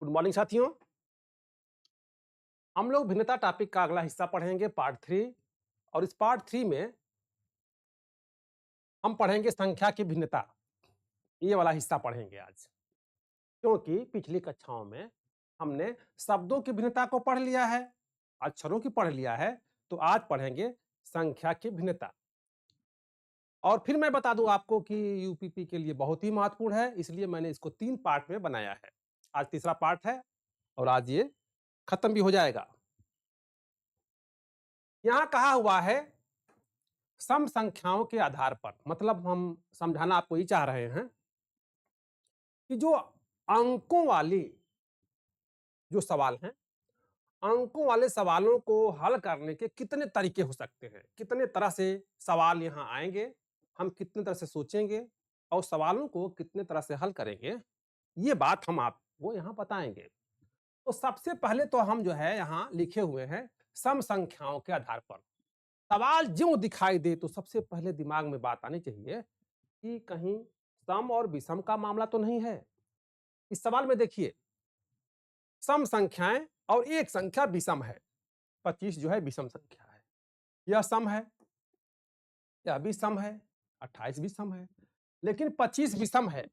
Good morning साथियों। हम लोग भिन्नता टॉपिक का अगला हिस्सा पढ़ेंगे पार्ट 3। और इस पार्ट 3 में हम पढ़ेंगे संख्या की भिन्नता। ये वाला हिस्सा पढ़ेंगे आज, क्योंकि पिछली कक्षाओं में हमने शब्दों की भिन्नता को पढ़ लिया है, अक्षरों की पढ़ लिया है। तो आज पढ़ेंगे संख्या की भिन्नता। और फिर मैं बता दूं आपको कि यूपीपी के लिए बहुत ही महत्वपूर्ण है, इसलिए मैंने इसको 3 पार्ट में बनाया है। आज तीसरा पार्ट है और आज ये खत्म भी हो जाएगा। यहां कहा हुआ है सम संख्याओं के आधार पर, मतलब हम समझाना आपको ये चाह रहे हैं कि जो अंकों वाली जो सवाल हैं, अंकों वाले सवालों को हल करने के कितने तरीके हो सकते हैं, कितने तरह से सवाल यहां आएंगे, हम कितने तरह से सोचेंगे और सवालों को कितने तरह से हल करेंगे, ये बात हम आपको यहां बताएंगे। तो सबसे पहले तो हम जो है यहां लिखे हुए हैं सम संख्याओं के आधार पर। सवाल ज्यों दिखाई दे तो सबसे पहले दिमाग में बात आनी चाहिए कि कहीं सम और विषम का मामला तो नहीं है। इस सवाल में देखिए, सम संख्याएं और एक संख्या विषम है। 25 जो है विषम संख्या है, यह सम है, यह भी सम है, 28 भी सम है, लेकिन 25 विषम है,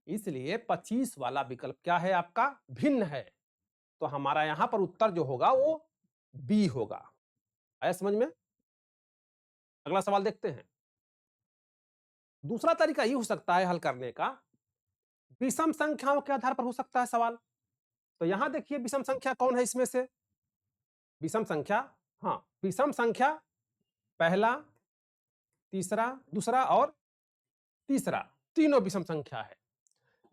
इसलिए 25 वाला विकल्प क्या है आपका, भिन्न है। तो हमारा यहां पर उत्तर जो होगा वो बी होगा। आया समझ में? अगला सवाल देखते हैं। दूसरा तरीका ये हो सकता है हल करने का, विषम संख्याओं के आधार पर हो सकता है सवाल। तो यहां देखिए विषम संख्या कौन है इसमें से, विषम संख्या, हाँ विषम संख्या पहला, तीसरा, दूसरा और तीसरा, तीनों विषम संख्या है।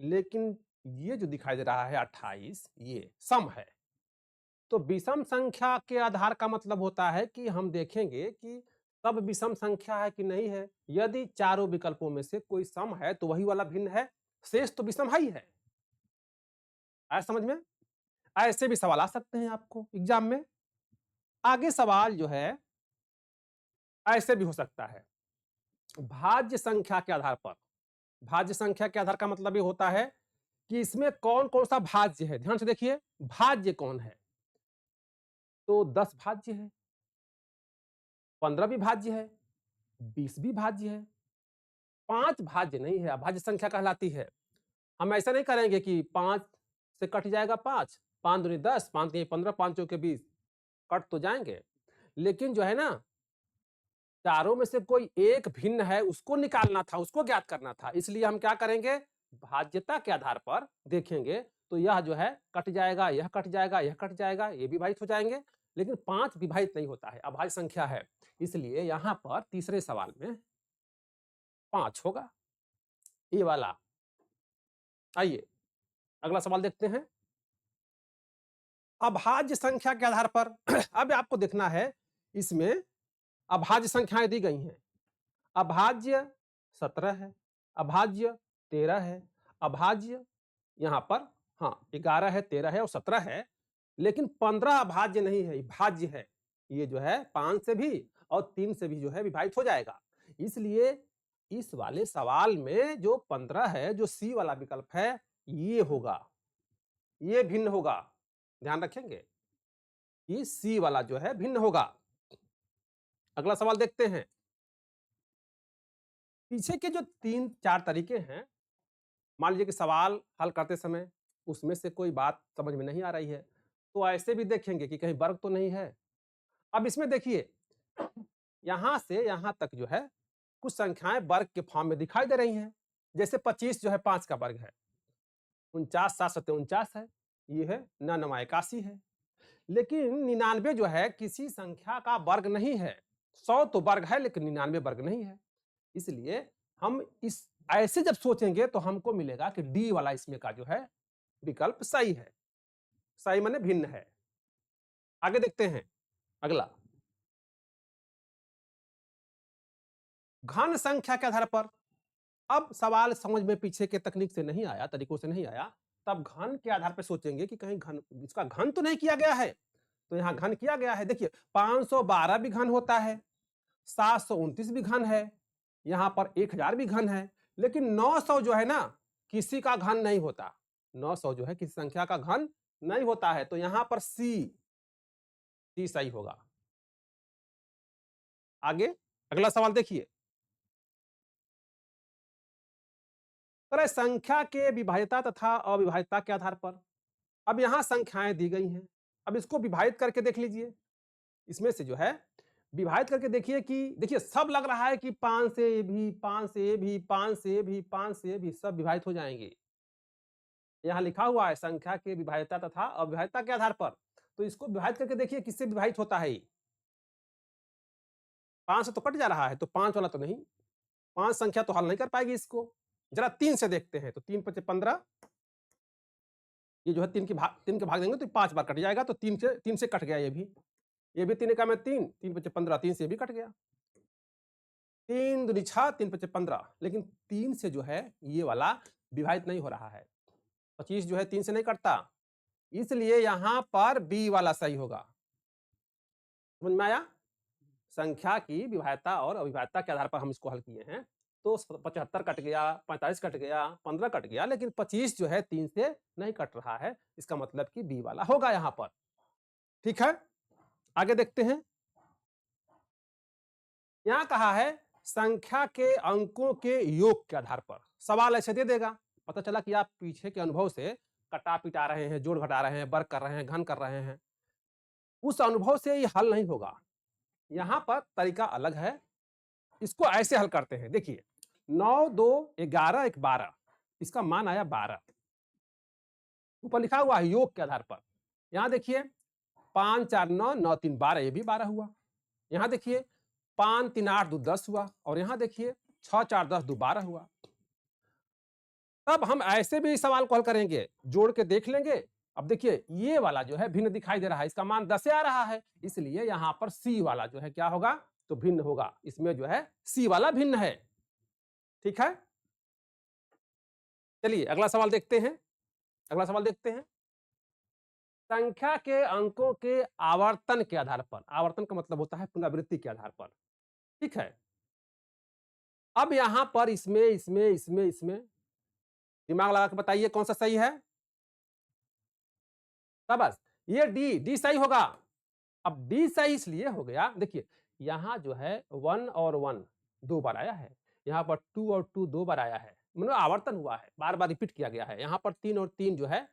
लेकिन ये जो दिखाई दे रहा है 28, ये सम है। तो विषम संख्या के आधार का मतलब होता है कि हम देखेंगे कि सब विषम संख्या है कि नहीं है। यदि चारों विकल्पों में से कोई सम है तो वही वाला भिन्न है, शेष तो विषम ही है। आया समझ में? ऐसे भी सवाल आ सकते हैं आपको एग्जाम में। आगे सवाल जो है ऐसे भी हो सकता है, भाज्य संख्या के आधार पर। भाज्य संख्या के आधार का मतलब ये होता है कि इसमें कौन कौन सा भाज्य है। ध्यान से देखिए, भाज्य कौन है, तो 10 भाज्य है, 15 भी भाज्य है, 20 भी भाज्य है, 5 भाज्य नहीं है, अभाज्य संख्या कहलाती है। हम ऐसा नहीं करेंगे कि 5 से कट जाएगा 5, 5 दूनी 10, 5 तिया 15, 5 चौके 20, कट तो जाएंगे। लेकिन जो है ना, चारों में से कोई एक भिन्न है, उसको निकालना था, उसको ज्ञात करना था। इसलिए हम क्या करेंगे, भाज्यता के आधार पर देखेंगे। तो यह जो है कट जाएगा, यह कट जाएगा, यह कट जाएगा, ये विभाजित हो जाएंगे। लेकिन 5 विभाजित नहीं होता है, अभाज्य संख्या है। इसलिए यहां पर तीसरे सवाल में 5 होगा, ये वाला। आइए अगला सवाल देखते हैं। अभाज्य संख्या के आधार पर अब आपको देखना है, इसमें अभाज्य संख्याएं दी गई हैं। अभाज्य 17 है, अभाज्य 13 है, अभाज्य यहां पर हाँ 11 है, 13 है और 17 है। लेकिन 15 अभाज्य नहीं है, भाज्य है। ये जो है 5 से भी और 3 से भी जो है विभाजित हो जाएगा। इसलिए इस वाले सवाल में जो 15 है, जो सी वाला विकल्प है, ये होगा, ये भिन्न होगा। ध्यान रखेंगे कि सी वाला जो है भिन्न होगा। अगला सवाल देखते हैं। पीछे के जो 3-4 तरीके हैं, मान लीजिए कि सवाल हल करते समय उसमें से कोई बात समझ में नहीं आ रही है, तो ऐसे भी देखेंगे कि कहीं वर्ग तो नहीं है। अब इसमें देखिए, यहां से यहां तक जो है कुछ संख्याएं वर्ग के फॉर्म में दिखाई दे रही हैं। जैसे 25 जो है 5 का वर्ग है, 49 7 सत्ते 49 है, ये है 9 9 81 है। लेकिन 99 जो है किसी संख्या का वर्ग नहीं है। 100 तो वर्ग है लेकिन 99 वर्ग नहीं है। इसलिए हम इस ऐसे जब सोचेंगे तो हमको मिलेगा कि डी वाला इसमें का जो है विकल्प सही है। सही माने भिन्न है। आगे देखते हैं अगला, घन संख्या के आधार पर। अब सवाल समझ में पीछे के तकनीक से नहीं आया, तरीकों से नहीं आया, तब घन के आधार पर सोचेंगे कि कहीं घन, इसका घन तो नहीं किया गया है। तो यहां घन किया गया है। देखिए 512 भी घन होता है, 729 भी घन है, यहां पर 1000 भी घन है। लेकिन 900 जो है ना, किसी का घन नहीं होता। 900 जो है किसी संख्या का घन नहीं होता है, तो यहां पर सी सही होगा। आगे अगला सवाल देखिए, अरे संख्या के विभाज्यता तथा अविभाज्यता के आधार पर, अब यहां संख्याएं दी गई हैं, अब इसको विभाजित करके देख लीजिए। इसमें से जो है विभाजित करके देखिए कि देखिए सब लग रहा है कि 5 से ये भी, 5 से ये भी, 5 से ये भी, 5 से ये भी सब विभाजित हो जाएंगे। यहाँ लिखा हुआ है संख्या के विभाज्यता तथा अविभाज्यता के आधार पर, तो इसको विभाजित करके देखिए किससे विभाजित होता है ये। 5 से तो कट जा रहा है, तो 5 वाला तो नहीं, 5 संख्या तो हल नहीं कर पाएगी इसको। जरा 3 से देखते हैं, तो 3 पचे 15, ये जो है 3 के भाग देंगे तो 5 बार कट जाएगा, तो 3 से कट गया ये भी 3 का में 3, 3 पचे 15, 3 से भी कट गया। 3 दूनी 6, 3 पचे 15, लेकिन 3 से जो है ये वाला विभाजित नहीं हो रहा है। 25 जो है 3 से नहीं कटता, इसलिए यहां पर बी वाला सही होगा। समझ में आया? संख्या की विभाज्यता और अविभाज्यता के आधार पर हम इसको हल किए हैं, तो 75 कट गया, 45 कट गया, 15 कट गया, लेकिन 25 जो है 3 से नहीं कट रहा है, इसका मतलब कि बी वाला होगा यहां पर। ठीक है, आगे देखते हैं। यहां कहा है संख्या के अंकों के योग के आधार पर, सवाल ऐसे दे देगा। पता चला कि आप पीछे के अनुभव से कटा पिटा रहे हैं, जोड़ घटा रहे हैं, वर्ग कर रहे हैं, घन कर रहे हैं, उस अनुभव से ये हल नहीं होगा। यहां पर तरीका अलग है, इसको ऐसे हल करते हैं। देखिए 9 2 11 1 12, इसका मान आया 12, ऊपर लिखा हुआ है योग के आधार पर। यहां देखिए 5 4 9 9 3 12, ये भी 12 हुआ। यहां देखिए 5 3 8 2 10 हुआ, और यहां देखिए 6 4 10 2 12 हुआ। तब हम ऐसे भी सवाल को हल करेंगे, जोड़ के देख लेंगे। अब देखिए ये वाला जो है भिन्न दिखाई दे रहा है, इसका मान 10 आ रहा है, इसलिए यहां पर सी वाला जो है क्या होगा, तो भिन्न होगा। इसमें जो है सी वाला भिन्न है। ठीक है, चलिए अगला सवाल देखते हैं। अगला सवाल देखते हैं, संख्या के अंकों के आवर्तन के आधार पर, आवर्तन का मतलब होता है पुनरावृत्ति के आधार पर। ठीक है, अब यहां पर इसमें दिमाग लगा के बताइए कौन सा सही है। शाबाश, ये डी सही होगा। अब डी सही इसलिए हो गया, देखिए यहां जो है 1 और 1 2 बार आया है, यहां पर 2 और 2 2 बार आया है, मतलब आवर्तन हुआ है, बार बार रिपीट किया गया है। यहां पर 3 और 3 जो है,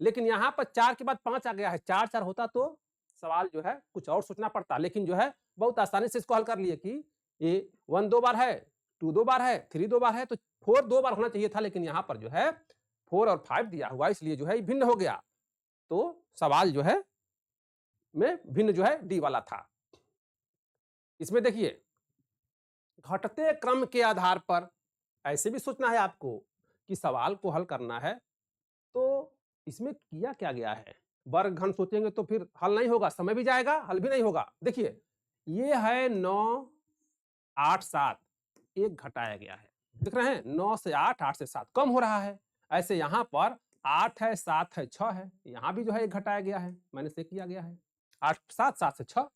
लेकिन यहां पर 4 के बाद 5 आ गया है। 4 4 होता तो सवाल जो है कुछ और सोचना पड़ता, लेकिन जो है बहुत आसानी से इसको हल कर लिए कि ये 1 2 बार है, 2 2 बार है, 3 2 बार है, तो 4 2 बार होना चाहिए था, लेकिन यहां पर जो है 4 और 5 दिया हुआ, इसलिए जो है भिन्न हो गया। तो सवाल जो है में भिन्न जो है डी वाला था। इसमें देखिए घटते क्रम के आधार पर ऐसे भी सोचना है आपको कि सवाल को हल करना है, तो इसमें किया क्या गया है। वर्ग घन सोचेंगे तो फिर हल नहीं होगा, समय भी जाएगा, हल भी नहीं होगा। देखिए ये है 9 8 7, एक घटाया गया है, देख रहे हैं 9 से 8, 8 से 7 कम हो रहा है। ऐसे यहां पर 8 है, 7 है, 6 है, यहां भी जो है एक घटाया गया है, मैंने से किया गया है 8 7 7 से 6।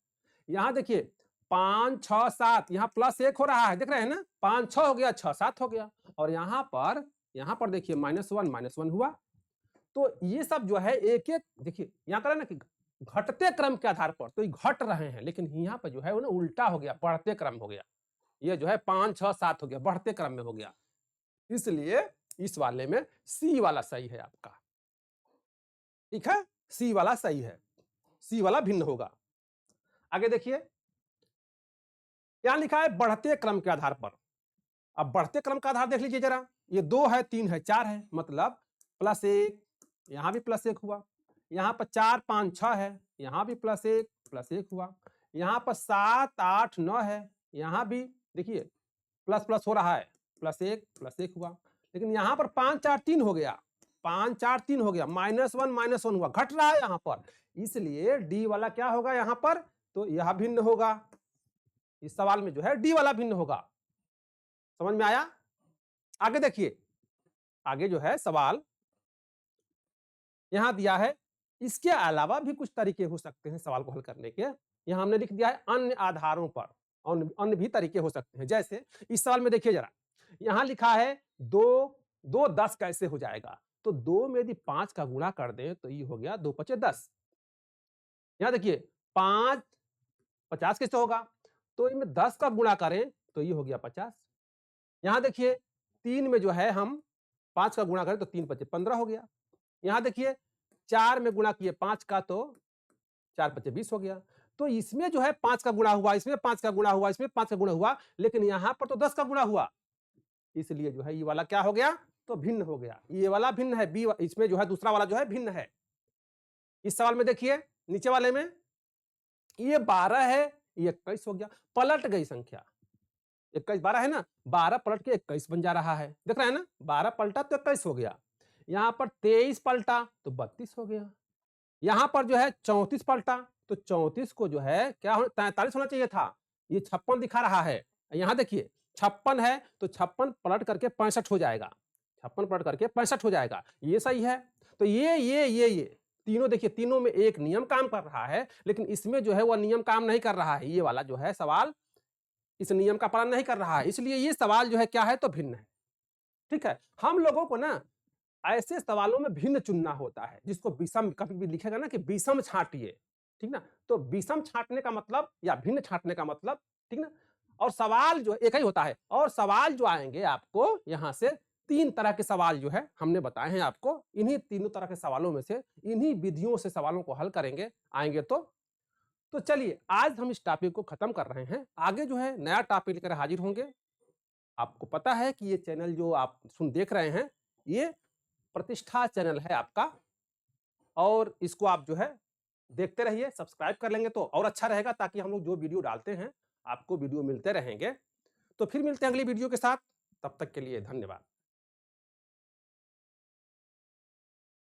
यहां देखिए 5 6 7, यहां प्लस 1 हो रहा है, देख रहे हैं ना, 5 6 हो गया, 6 7 हो गया, और यहां पर देखिए -1 हुआ। तो ये सब जो है एक एक देखिए यहां करें ना कि घटते क्रम के आधार पर, तो ये घट रहे हैं, लेकिन यहां पर जो है वो ना उल्टा हो गया, बढ़ते क्रम हो गया। ये जो है 5 6 7 हो गया, बढ़ते क्रम में हो गया, इसलिए इस वाले में सी वाला सही है आपका। ठीक है, सी वाला सही है, सी वाला भिन्न होगा। आगे देखिए यहां लिखा है बढ़ते क्रम के आधार पर। अब बढ़ते क्रम का आधार देख लीजिए जरा, ये 2 है, 3 है, 4 है, मतलब +1, यहां भी +1 हुआ, यहां पर 4 5 6 है, यहां भी +1 हुआ, यहां पर 7 8 9 है, यहां भी देखिए प्लस प्लस हो रहा है, +1 हुआ, लेकिन यहां पर 5 4 3 हो गया, 5 4 3 हो गया, -1 हुआ, घट रहा है यहां पर, इसलिए डी वाला क्या होगा यहां पर, तो यह भिन्न होगा। इस सवाल में जो है डी वाला भिन्न होगा। समझ में आया? आगे देखिए, आगे जो है सवाल यहां दिया है, इसके अलावा भी कुछ तरीके हो सकते हैं सवाल को हल करने के। यहां हमने लिख दिया है अन्य आधारों पर, अन्य भी तरीके हो सकते हैं। जैसे इस सवाल में देखिए जरा, यहां लिखा है 2 2 10 कैसे हो जाएगा, तो तो 2 में यदि 5 का गुणा कर दें तो ये हो गया 2 पचे 10। यहाँ देखिए 5 50 कैसे होगा? तो इनमें 10 का गुणा करें तो ये हो गया 50। यहाँ देखिए 3 में जो है हम 5 का गुणा करें तो 3 पचे 15 हो गया। यहाँ देखिए 4 में गुणा किए 5 का तो 4 पचे 20 हो गया। तो इसमें जो है 5 का गुणा हुआ, इसमें 5 का गुणा हुआ, इसमें 5 का गुणा हुआ, लेकिन यहाँ पर तो 10 का गुणा हुआ। इसलिए जो है ये वाला क्या हो गया? तो भिन्न हो गया। ये वाला भिन्न है, बी इसमें जो है दूसरा वाला जो है भिन्न है। इस सवाल में देखिए नीचे वाले में ये 12 है, ये 21 हो गया, पलट गई संख्या। 21 12 है ना, 12 पलट के 21 बन जा रहा है। देख रहे हैं ना, 12 पलटा तो 21 हो गया। यहाँ पर 23 पलटा तो 32 हो गया। यहाँ पर जो है 34 पलटा तो 34 को जो है क्या 43 होना चाहिए था, ये 56 दिखा रहा है। यहाँ देखिए 56 है तो 56 पलट करके 65 हो जाएगा, 56 पलट करके 65 हो जाएगा, ये सही है। तो ये तीनों देखिए, तीनों में एक नियम काम कर रहा है, लेकिन इसमें जो है वह नियम काम नहीं कर रहा है। ये वाला जो है सवाल इस नियम का पालन नहीं कर रहा है, इसलिए ये सवाल जो है क्या है तो भिन्न है। ठीक है, हम लोगों को ना ऐसे सवालों में भिन्न चुनना होता है, जिसको विषम कभी भी लिखेगा ना कि विषम छांटिए, ठीक ना, तो विषम छांटने का मतलब या भिन्न छांटने का मतलब, ठीक ना, और सवाल जो एक ही होता है, और सवाल जो आएंगे आपको यहां से 3 तरह के सवाल जो है हमने बताए हैं आपको, इन्हीं तीनों तरह के सवालों में से इन्हीं विधियों से सवालों को हल करेंगे आएंगे। तो चलिए आज हम इस टॉपिक को खत्म कर रहे हैं, आगे जो है नया टॉपिक लेकर हाजिर होंगे। आपको पता है कि ये चैनल जो आप देख रहे हैं ये प्रतिष्ठा चैनल है आपका, और इसको आप जो है देखते रहिए, सब्सक्राइब कर लेंगे तो और अच्छा रहेगा, ताकि हम लोग जो वीडियो डालते हैं आपको वीडियो मिलते रहेंगे। तो फिर मिलते हैं अगली वीडियो के साथ, तब तक के लिए धन्यवाद।